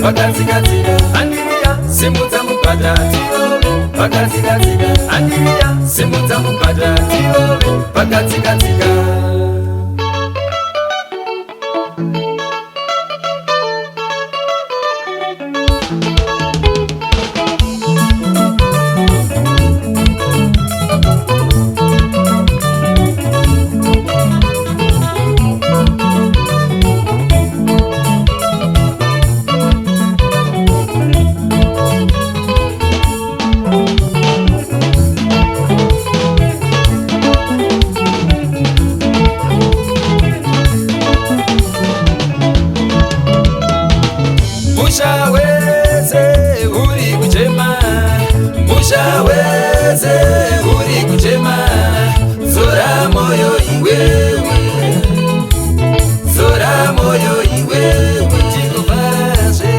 vakatsikatsia andiriya simudza mubhadha tirove vakatsikatsia andiriya simudza mubhadha tirove vakatsikatsia. Mushaweze uri kuchema, mushaweze uri kuchema, zora moyo iwewe, zora moyo iwewe, tikubaraze.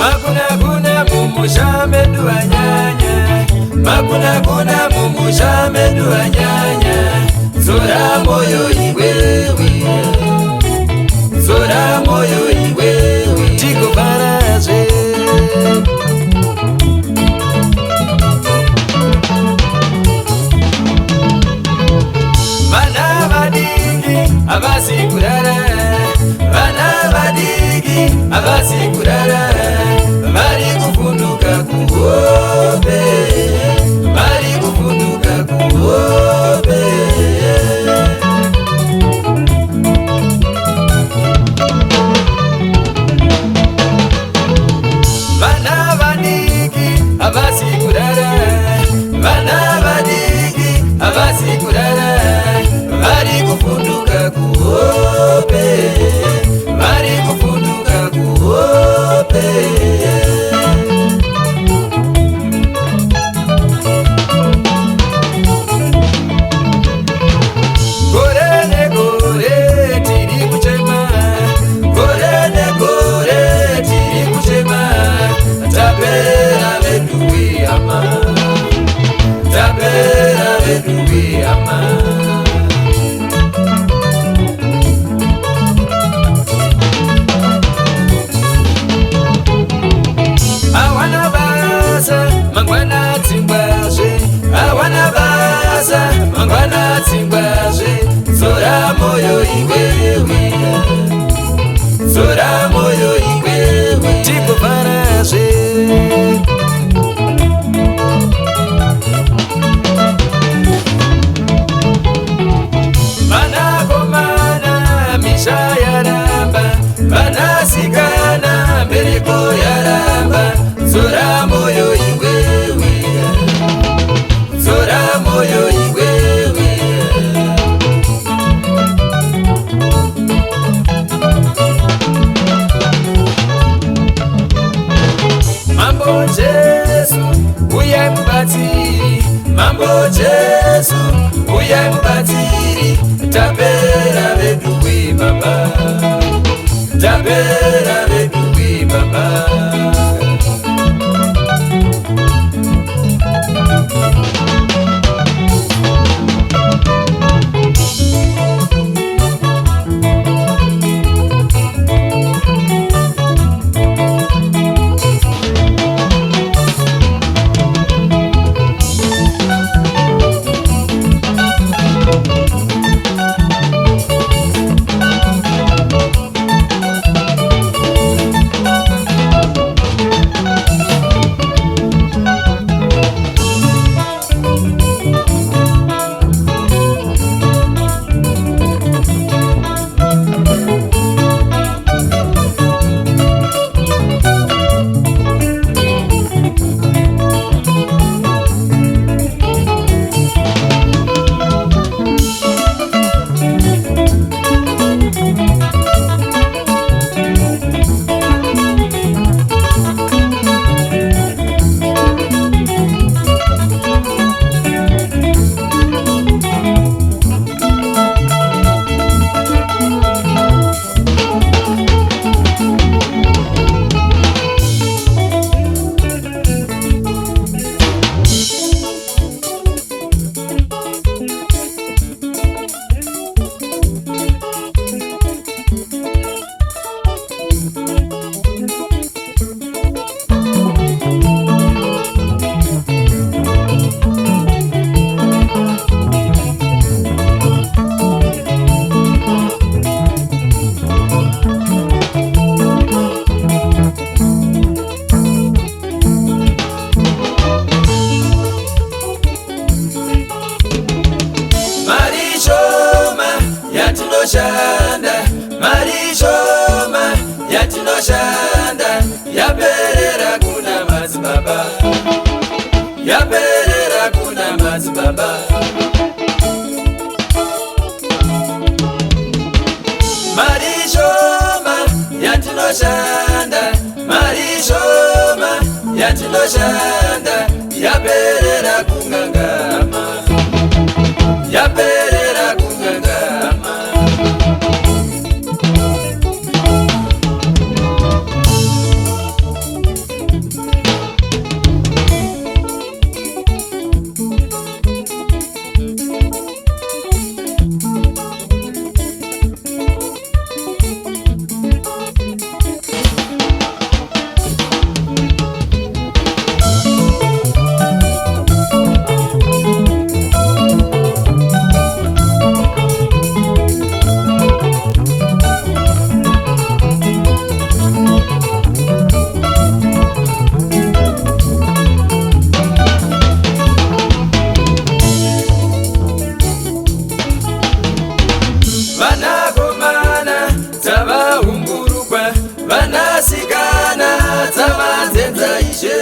Makuna kuna mumushamedu wanyanya, makuna kuna mumushamedu wanyanya, zora moyo iwewe, zora moyo iwewe, tikubaraze. Vana vadiki avasi kurara, vana vadiki avasi kurara, vari kufunduka kuhope, vari kufunduka kuhope. Vana vadiki avasi kurara, vana vadiki avasi kurara, vari kufunduka kuhope, vari kufunduka kuhope. Gore ne gore tiri kuchema, gore ne gore tiri kuchema, tapera vedu wiyama, tapera vedu wiyama. Awana basa mangwana tsimbazve, awana basa mangwana tsimbazve, zora moyo iwewe, zora moyo iwewe, tikubvarazve. Vanakomana misha yaramba, vanasikana mbereko yaramba, zora moyo iwewe, zora moyo iwewe. Mambo Jesu uyai mubatsiri, mambo Jesu uyai mubatsiri, tapera vedu wibaba, tapera vedu wibaba. baba. Marishoma yatinoshanda, marishoma yatinoshanda, yaperera kungangama, yaperera kungangama. Vanakomana dzavahumburukwa, vanasikana dzavanzenza Ishe.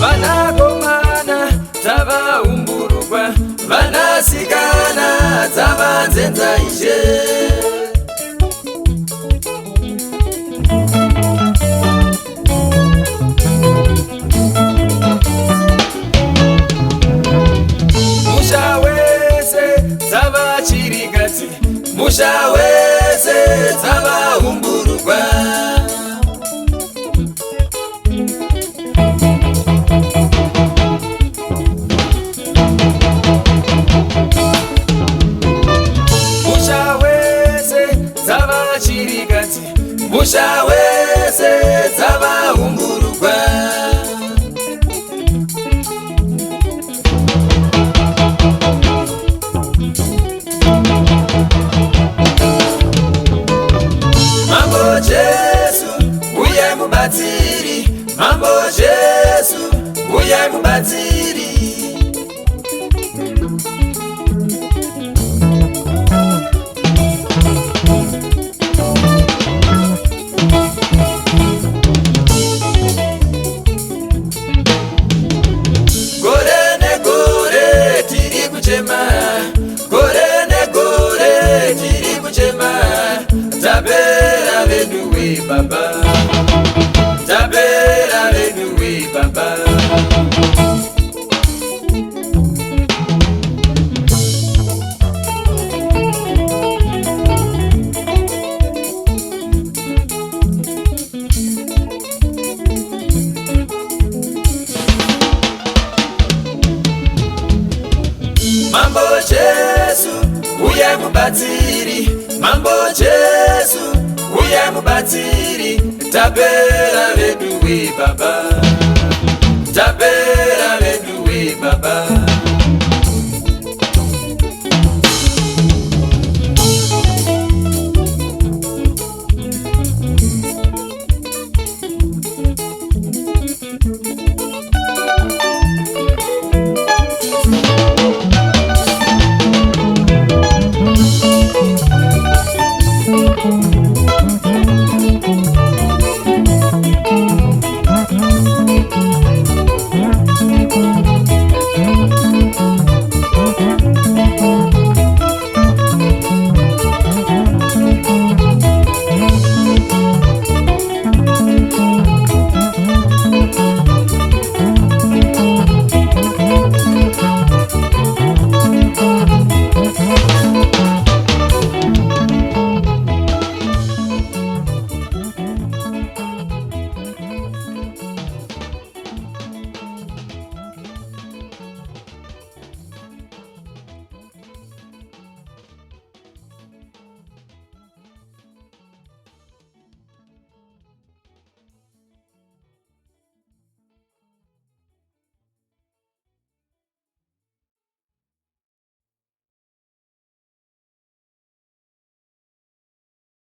Vanakomana dzavahumburukwa, vanasikana dzavanzenza Ishe. Musha wese dzavahumburukwa, musha wese dzavachirikadzi, musha wese dzavahumburukwa. Jesu uye mubatsiri, Mambo Jesu uye mubatsiri. Gore negore tiri kuchema, gore negore tiri kuchema, tapera veduwe baba, tapera veduwe baba. Mambo Jesu uye mubatsiri, Mambo Jesu uye mubatsiri, tapera veduwe baba,